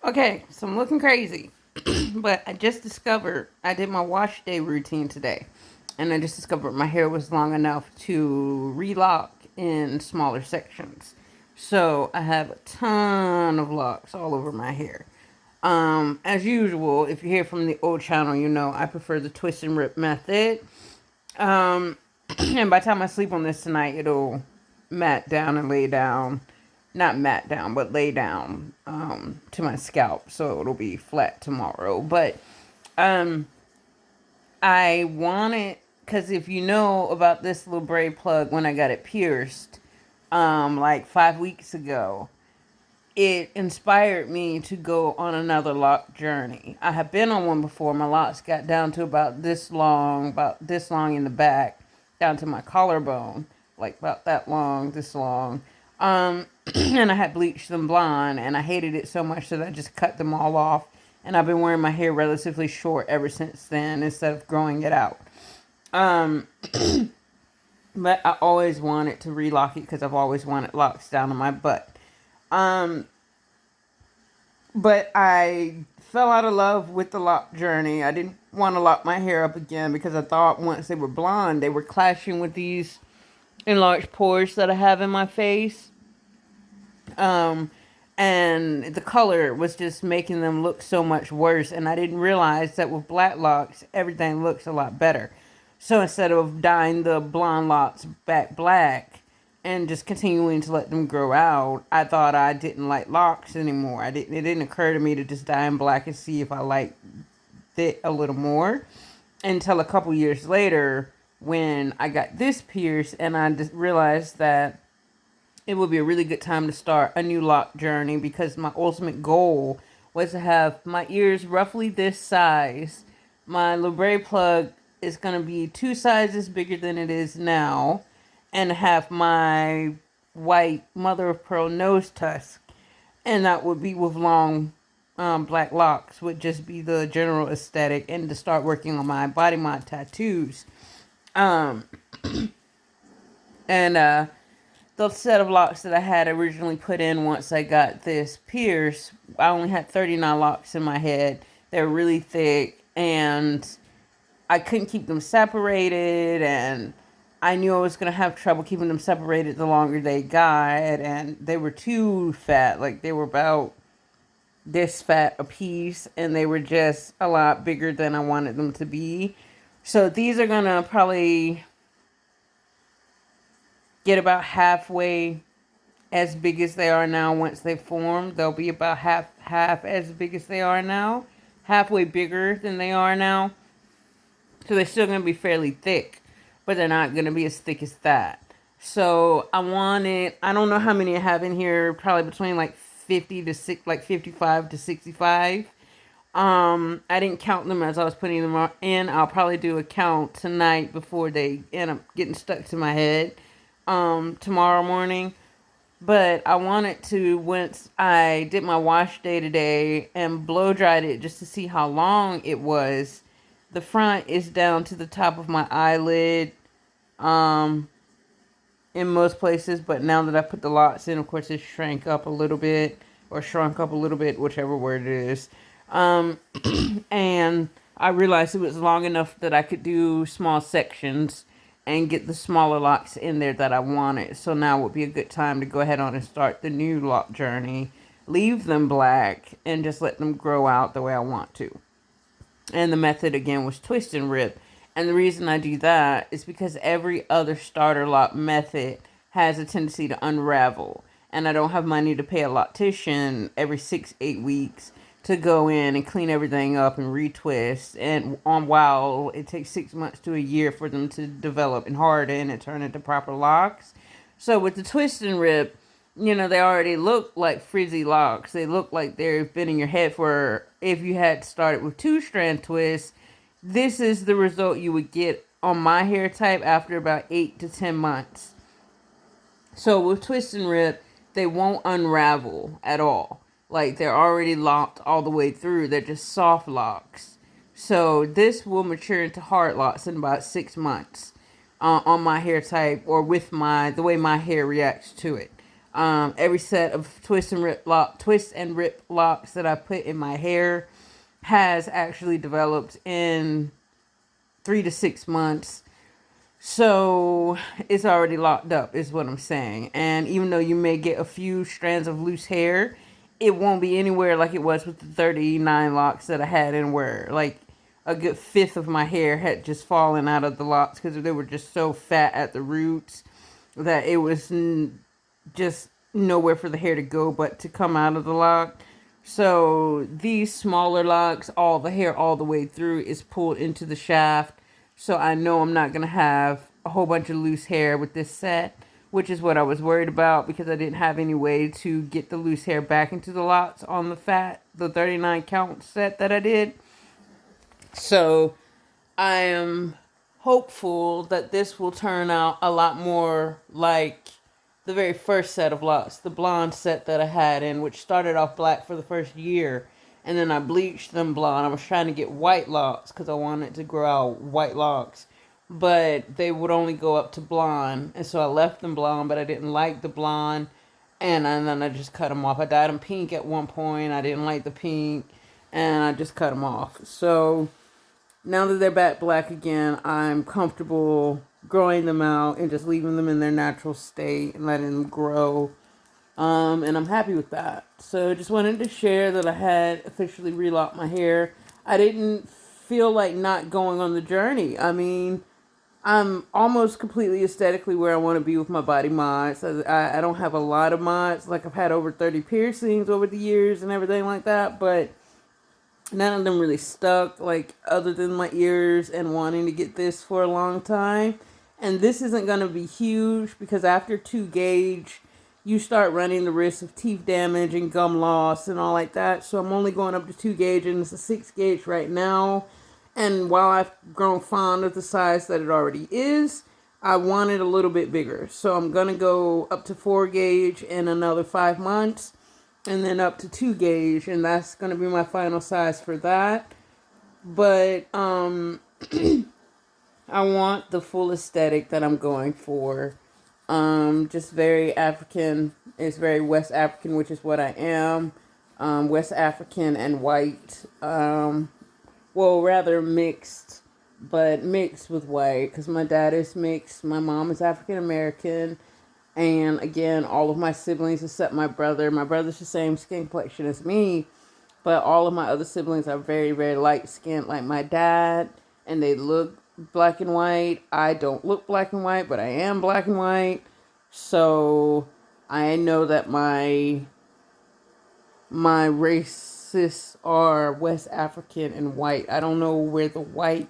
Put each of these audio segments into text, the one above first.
Okay, so I'm looking crazy, but I just discovered I did my wash day routine today, and I just discovered my hair was long enough to relock in smaller sections. So I have a ton of locks all over my hair. As usual, if you hear from the old channel, you know I prefer the twist and rip method. Um, and by the time I sleep on this tonight, it'll mat down and lay down. Not mat down, but lay down to my scalp. So it'll be flat tomorrow. But um, I wanted, because if you know about this little braid plug when I got it pierced like 5 weeks ago, it inspired me to go on another lock journey. I have been on one before. My locks got down to about this long in the back, down to my collarbone, like about that long, this long. And I had bleached them blonde, and I hated it so much that I just cut them all off. And I've been wearing my hair relatively short ever since then, instead of growing it out. Um, but I always wanted to relock it because I've always wanted locks down on my butt. Um, But I fell out of love with the lock journey. I didn't want to lock my hair up again because I thought once they were blonde, they were clashing with these enlarged pores that I have in my face. Um, and the color was just making them look so much worse. And I didn't realize that with black locks, everything looks a lot better. So instead of dyeing the blonde locks back black and just continuing to let them grow out, I thought I didn't like locks anymore. It didn't occur to me to just dye them black and see if I liked it a little more until a couple years later when I got this pierced and I just realized that it would be a really good time to start a new lock journey because my ultimate goal was to have my ears roughly this size. My LeBray plug is going to be two sizes bigger than it is now, and have my white mother of pearl nose tusk, and that would be with long black locks, would just be the general aesthetic, and to start working on my body mod tattoos. Um, and the set of locks that I had originally put in once I got this pierce, I only had 39 locks in my head. They're really thick, and I couldn't keep them separated, and I knew I was going to have trouble keeping them separated the longer they got, and they were too fat. Like, they were about this fat a piece, and they were just a lot bigger than I wanted them to be. So these are going to probably get about halfway as big as they are now. Once they form, they'll be about half as big as they are now, halfway bigger than they are now. So they're still going to be fairly thick, but they're not going to be as thick as that. So I don't know how many I have in here, probably between like 50 to 6, like 55 to 65. I didn't count them as I was putting them in. I'll probably do a count tonight before they end up getting stuck to my head tomorrow morning. But I wanted to, once I did my wash day today and blow dried it just to see how long it was. The front is down to the top of my eyelid um, in most places, but now that I put the lots in, of course, it shrank up a little bit, or shrunk up a little bit, whichever word it is. Um, and I realized it was long enough that I could do small sections and get the smaller locks in there that I wanted. So now would be a good time to go ahead on and start the new lock journey. Leave them black and just let them grow out the way I want to. And the method again was twist and rip. And the reason I do that is because every other starter lock method has a tendency to unravel. And I don't have money to pay a loctician every 6-8 weeks to go in and clean everything up and retwist. And on while it takes 6 months to a year for them to develop and harden and turn into proper locks. So with the twist and rip, they already look like frizzy locks. They look like they've been in your head for, if you had started with two strand twists, this is the result you would get on my hair type after about 8 to 10 months. So with twist and rip, they won't unravel at all. Like, they're already locked all the way through. They're just soft locks. So this will mature into hard locks in about 6 months on my hair type, or with the way my hair reacts to it. Every set of twist and rip locks that I put in my hair has actually developed in 3 to 6 months. So it's already locked up, is what I'm saying. And even though you may get a few strands of loose hair, it won't be anywhere like it was with the 39 locks that I had in, where like a good fifth of my hair had just fallen out of the locks because they were just so fat at the roots that it was just nowhere for the hair to go but to come out of the lock. So these smaller locks, all the hair all the way through is pulled into the shaft. So I know I'm not going to have a whole bunch of loose hair with this set, which is what I was worried about because I didn't have any way to get the loose hair back into the locks on the 39 count set that I did. So I am hopeful that this will turn out a lot more like the very first set of locks, the blonde set that I had in, which started off black for the first year, and then I bleached them blonde. I was trying to get white locks because I wanted to grow out white locks, but they would only go up to blonde, and so I left them blonde, but I didn't like the blonde, and then I just cut them off. I dyed them pink at one point. I didn't like the pink, and I just cut them off. So now that they're back black again, I'm comfortable growing them out and just leaving them in their natural state and letting them grow. And I'm happy with that. So just wanted to share that I had officially relocked my hair. I didn't feel like not going on the journey. I mean, I'm almost completely aesthetically where I want to be with my body mods. I don't have a lot of mods. Like, I've had over 30 piercings over the years and everything like that, but none of them really stuck, like, other than my ears and wanting to get this for a long time. And this isn't going to be huge because after 2 gauge, you start running the risk of teeth damage and gum loss and all like that. So I'm only going up to 2 gauge, and it's a 6 gauge right now. And while I've grown fond of the size that it already is, I want it a little bit bigger. So I'm going to go up to 4 gauge in another 5 months. And then up to 2 gauge, and that's going to be my final size for that. But I want the full aesthetic that I'm going for. Just very African. It's very West African, which is what I am. West African and white. Well, rather mixed, but mixed with white, because my dad is mixed. My mom is African American. And again, all of my siblings except my brother. My brother's the same skin complexion as me, but all of my other siblings are very, very light skinned like my dad, and they look black and white. I don't look black and white, but I am black and white. So I know that my races are West African and white. I don't know where the white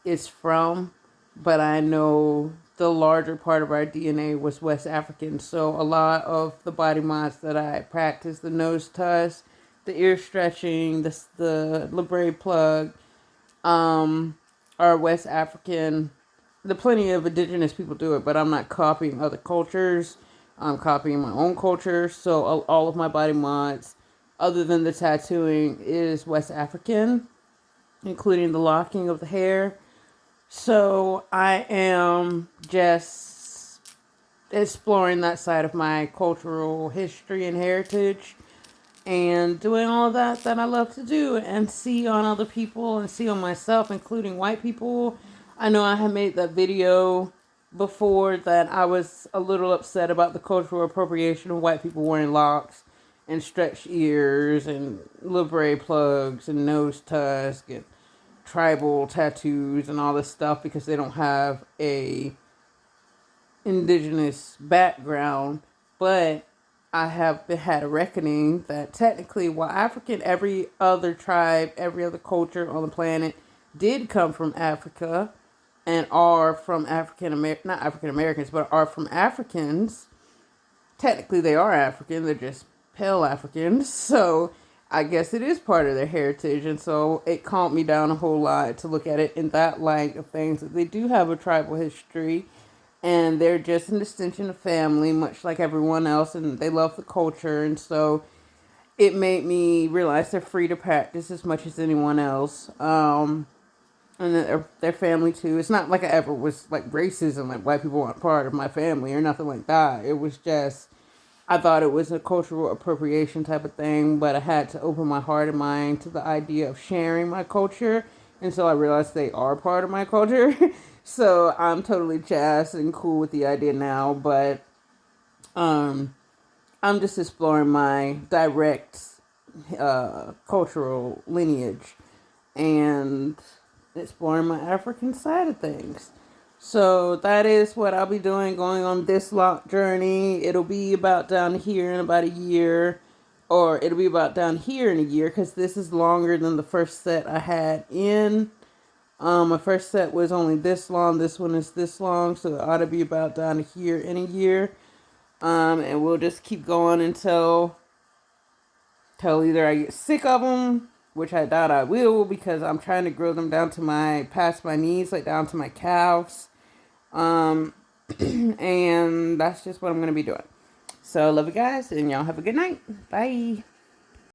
is from, but I know the larger part of our DNA was West African. So a lot of the body mods that I practice, the nose tusk, the ear stretching, the labret plug, are West African. The plenty of indigenous people do it, but I'm not copying other cultures. I'm copying my own culture. So all of my body mods, other than the tattooing, is West African, including the locking of the hair. So I am just exploring that side of my cultural history and heritage and doing all of that I love to do and see on other people and see on myself, including white people. I know I had made that video before that I was a little upset about the cultural appropriation of white people wearing locks and stretched ears and labret plugs and nose tusk and tribal tattoos and all this stuff because they don't have a indigenous background. But I have had a reckoning that technically, while African, every other tribe, every other culture on the planet did come from Africa and are from not African Americans, but are from Africans. Technically, they are African. They're just pale Africans. So I guess it is part of their heritage, and so it calmed me down a whole lot to look at it in that light of things, that they do have a tribal history, and they're just an extension of family, much like everyone else, and they love the culture, and so it made me realize they're free to practice as much as anyone else, and their family too. It's not like I ever was like racism, like white people weren't part of my family or nothing like that. It was just I thought it was a cultural appropriation type of thing, but I had to open my heart and mind to the idea of sharing my culture. And so I realized they are part of my culture. So I'm totally jazzed and cool with the idea now, but um, I'm just exploring my direct cultural lineage and exploring my African side of things. So that is what I'll be doing, going on this lock journey. It'll be about down here in about a year, or it'll be about down here in a year, because this is longer than the first set I had in. My first set was only this long. This one is this long, so it ought to be about down here in a year. And we'll just keep going until either I get sick of them, which I doubt I will, because I'm trying to grow them down to past my knees, like down to my calves. Um, and that's just what I'm going to be doing. So love you guys, and y'all have a good night. Bye.